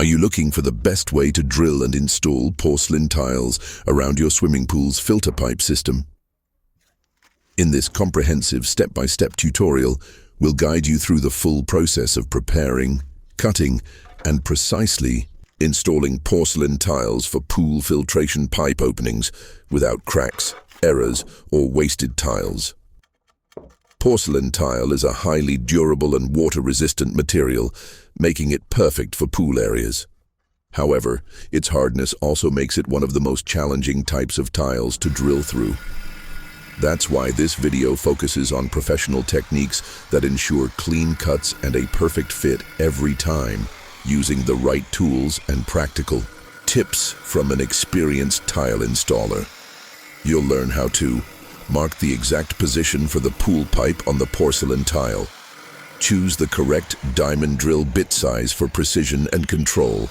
Are you looking for the best way to drill and install porcelain tiles around your swimming pool's filter pipe system? In this comprehensive step-by-step tutorial, we'll guide you through the full process of preparing, cutting, and precisely installing porcelain tiles for pool filtration pipe openings without cracks, errors, or wasted tiles. Porcelain tile is a highly durable and water-resistant material, making it perfect for pool areas. However, its hardness also makes it one of the most challenging types of tiles to drill through. That's why this video focuses on professional techniques that ensure clean cuts and a perfect fit every time, using the right tools and practical tips from an experienced tile installer. You'll learn how to mark the exact position for the pool pipe on the porcelain tile. Choose the correct diamond drill bit size for precision and control.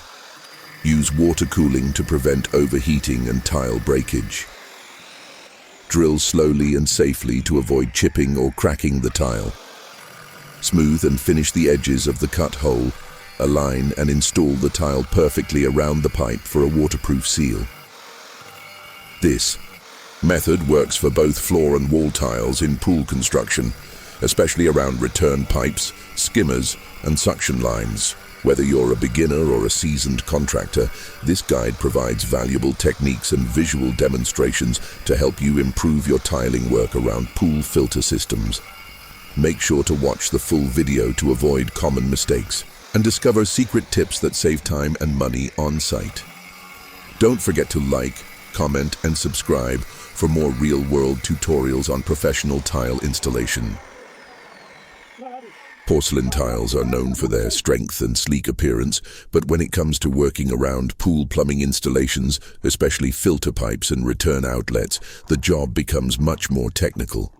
Use water cooling to prevent overheating and tile breakage. Drill slowly and safely to avoid chipping or cracking the tile. Smooth and finish the edges of the cut hole. Align and install the tile perfectly around the pipe for a waterproof seal. This method works for both floor and wall tiles in pool construction, especially around return pipes, skimmers, and suction lines. Whether you're a beginner or a seasoned contractor, this guide provides valuable techniques and visual demonstrations to help you improve your tiling work around pool filter systems. Make sure to watch the full video to avoid common mistakes and discover secret tips that save time and money on site. Don't forget to like, comment, and subscribe for more real-world tutorials on professional tile installation. Porcelain tiles are known for their strength and sleek appearance, but when it comes to working around pool plumbing installations, especially filter pipes and return outlets, the job becomes much more technical.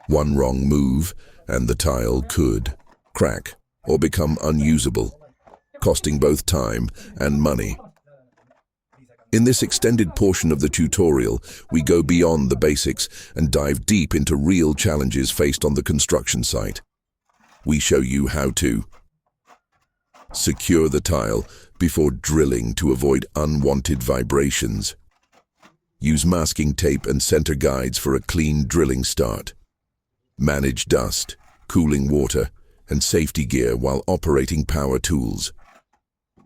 One wrong move, and the tile could crack or become unusable, costing both time and money. In this extended portion of the tutorial, we go beyond the basics and dive deep into real challenges faced on the construction site. We show you how to secure the tile before drilling to avoid unwanted vibrations. Use masking tape and center guides for a clean drilling start. Manage dust, cooling water, and safety gear while operating power tools.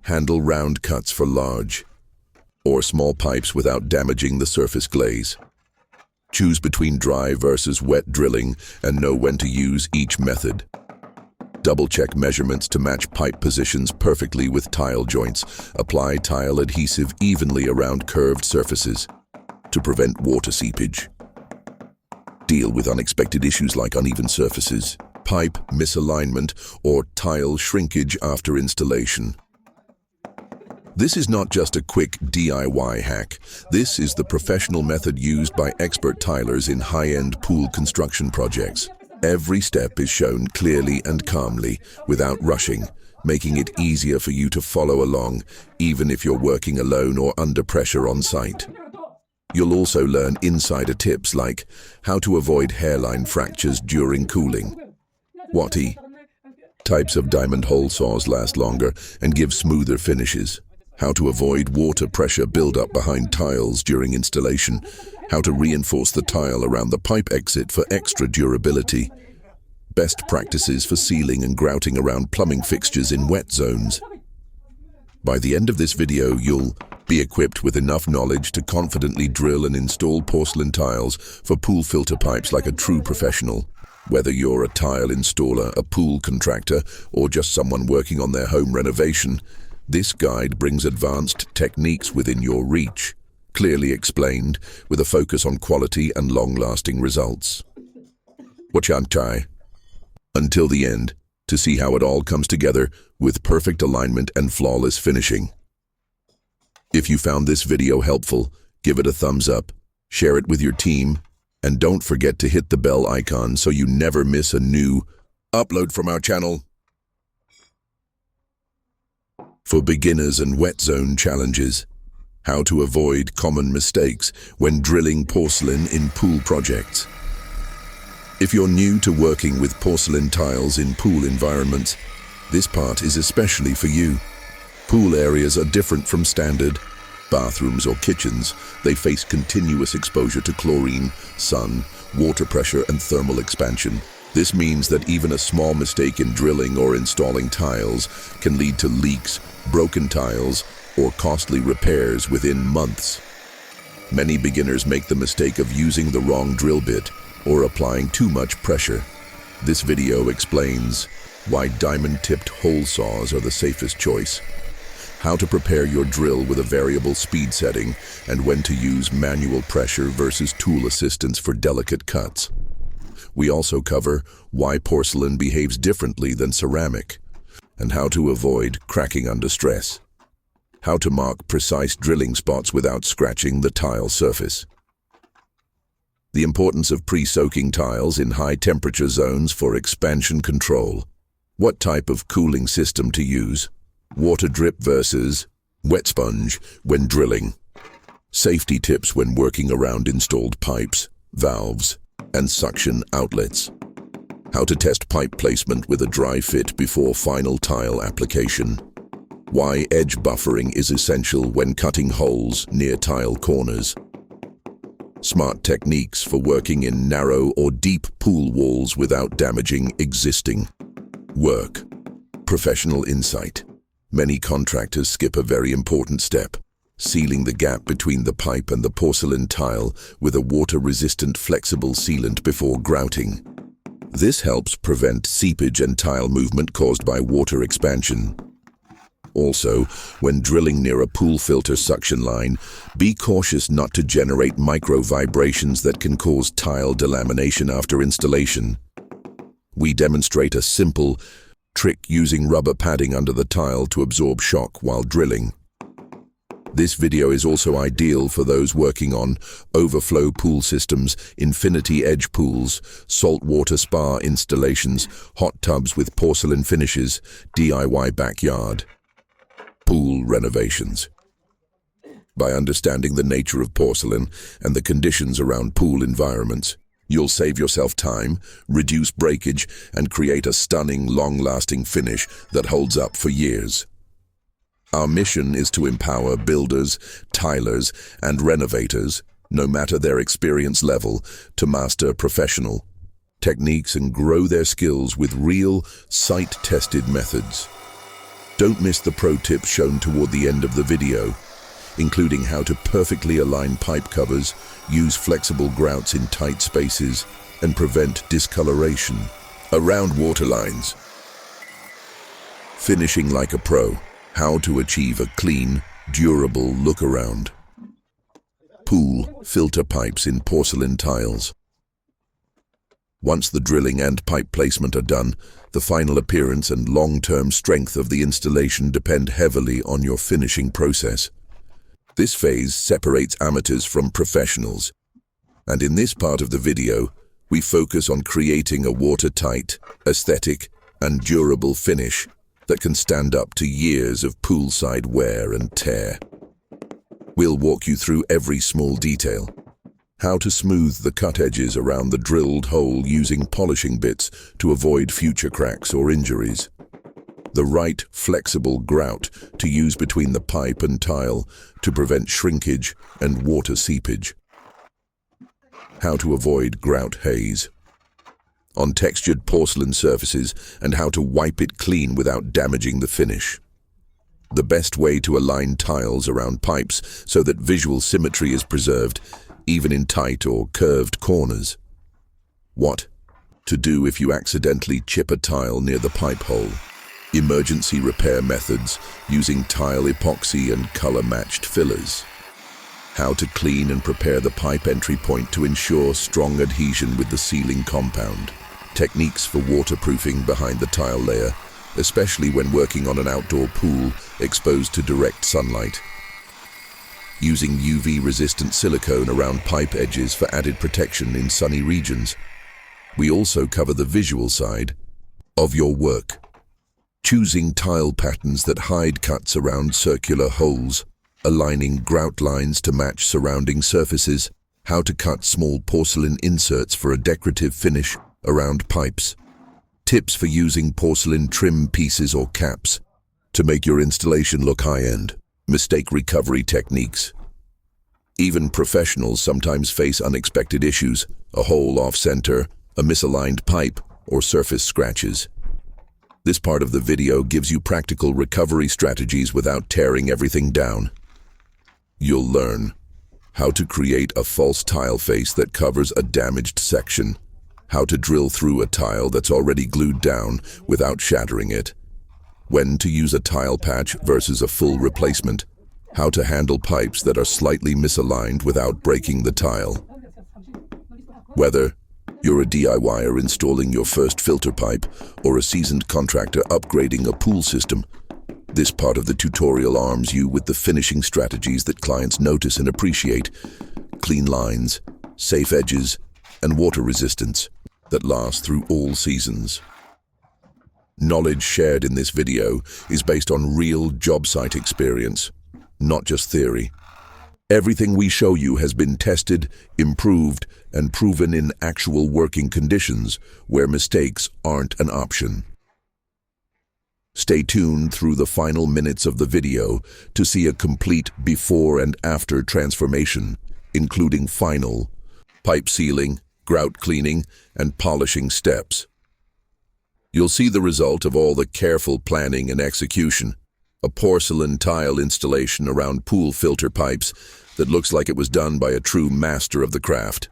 Handle round cuts for large or small pipes without damaging the surface glaze. Choose between dry versus wet drilling and know when to use each method. Double-check measurements to match pipe positions perfectly with tile joints. Apply tile adhesive evenly around curved surfaces to prevent water seepage. Deal with unexpected issues like uneven surfaces, pipe misalignment, or tile shrinkage after installation. This is not just a quick DIY hack. This is the professional method used by expert tilers in high-end pool construction projects. Every step is shown clearly and calmly, without rushing, making it easier for you to follow along, even if you're working alone or under pressure on site. You'll also learn insider tips like how to avoid hairline fractures during cooling. What types of diamond hole saws last longer and give smoother finishes. How to avoid water pressure buildup behind tiles during installation. How to reinforce the tile around the pipe exit for extra durability. Best practices for sealing and grouting around plumbing fixtures in wet zones. By the end of this video, you'll be equipped with enough knowledge to confidently drill and install porcelain tiles for pool filter pipes like a true professional. Whether you're a tile installer, a pool contractor, or just someone working on their home renovation, this guide brings advanced techniques within your reach, clearly explained, with a focus on quality and long-lasting results. Watch out until the end to see how it all comes together with perfect alignment and flawless finishing. If you found this video helpful, give it a thumbs up, share it with your team, and don't forget to hit the bell icon so you never miss a new upload from our channel. For beginners and wet zone challenges, how to avoid common mistakes when drilling porcelain in pool projects. If you're new to working with porcelain tiles in pool environments, this part is especially for you. Pool areas are different from standard bathrooms or kitchens. They face continuous exposure to chlorine, sun, water pressure, and thermal expansion. This means that even a small mistake in drilling or installing tiles can lead to leaks, broken tiles, or costly repairs within months. Many beginners make the mistake of using the wrong drill bit or applying too much pressure. This video explains why diamond-tipped hole saws are the safest choice, how to prepare your drill with a variable speed setting, and when to use manual pressure versus tool assistance for delicate cuts. We also cover why porcelain behaves differently than ceramic, and how to avoid cracking under stress. How to mark precise drilling spots without scratching the tile surface. The importance of pre-soaking tiles in high-temperature zones for expansion control. What type of cooling system to use? Water drip versus wet sponge when drilling. Safety tips when working around installed pipes, valves, and suction outlets. How to test pipe placement with a dry fit before final tile application. Why edge buffering is essential when cutting holes near tile corners. Smart techniques for working in narrow or deep pool walls without damaging existing work. Professional insight. Many contractors skip a very important step, sealing the gap between the pipe and the porcelain tile with a water-resistant flexible sealant before grouting. This helps prevent seepage and tile movement caused by water expansion. Also, when drilling near a pool filter suction line, be cautious not to generate micro vibrations that can cause tile delamination after installation. We demonstrate a simple trick using rubber padding under the tile to absorb shock while drilling. This video is also ideal for those working on overflow pool systems, infinity edge pools, saltwater spa installations, hot tubs with porcelain finishes, DIY backyard pool renovations. By understanding the nature of porcelain and the conditions around pool environments, you'll save yourself time, reduce breakage, and create a stunning, long-lasting finish that holds up for years. Our mission is to empower builders, tilers, and renovators, no matter their experience level, to master professional techniques and grow their skills with real, site-tested methods. Don't miss the pro tips shown toward the end of the video, including how to perfectly align pipe covers, use flexible grouts in tight spaces, and prevent discoloration around water lines. Finishing like a pro. How to achieve a clean, durable look around pool filter pipes in porcelain tiles. Once the drilling and pipe placement are done, the final appearance and long-term strength of the installation depend heavily on your finishing process. This phase separates amateurs from professionals, and in this part of the video, we focus on creating a watertight, aesthetic, and durable finish that can stand up to years of poolside wear and tear. We'll walk you through every small detail. How to smooth the cut edges around the drilled hole using polishing bits to avoid future cracks or injuries. The right flexible grout to use between the pipe and tile to prevent shrinkage and water seepage. How to avoid grout haze on textured porcelain surfaces and how to wipe it clean without damaging the finish. The best way to align tiles around pipes so that visual symmetry is preserved, even in tight or curved corners. What to do if you accidentally chip a tile near the pipe hole. Emergency repair methods using tile epoxy and color-matched fillers. How to clean and prepare the pipe entry point to ensure strong adhesion with the sealing compound. Techniques for waterproofing behind the tile layer, especially when working on an outdoor pool exposed to direct sunlight. Using UV-resistant silicone around pipe edges for added protection in sunny regions. We also cover the visual side of your work. Choosing tile patterns that hide cuts around circular holes, aligning grout lines to match surrounding surfaces, how to cut small porcelain inserts for a decorative finish around pipes. Tips for using porcelain trim pieces or caps. to make your installation look high-end. Mistake recovery techniques. Even professionals sometimes face unexpected issues, a hole off-center, a misaligned pipe, or surface scratches. This part of the video gives you practical recovery strategies without tearing everything down. You'll learn how to create a false tile face that covers a damaged section, how to drill through a tile that's already glued down without shattering it, when to use a tile patch versus a full replacement, how to handle pipes that are slightly misaligned without breaking the tile. Whether you're a DIYer installing your first filter pipe or a seasoned contractor upgrading a pool system, this part of the tutorial arms you with the finishing strategies that clients notice and appreciate: clean lines, safe edges, and water resistance that last through all seasons. Knowledge shared in this video is based on real job site experience, not just theory. Everything we show you has been tested, improved, and proven in actual working conditions where mistakes aren't an option. Stay tuned through the final minutes of the video to see a complete before and after transformation, including final pipe sealing, grout cleaning, and polishing steps. You'll see the result of all the careful planning and execution, a porcelain tile installation around pool filter pipes that looks like it was done by a true master of the craft.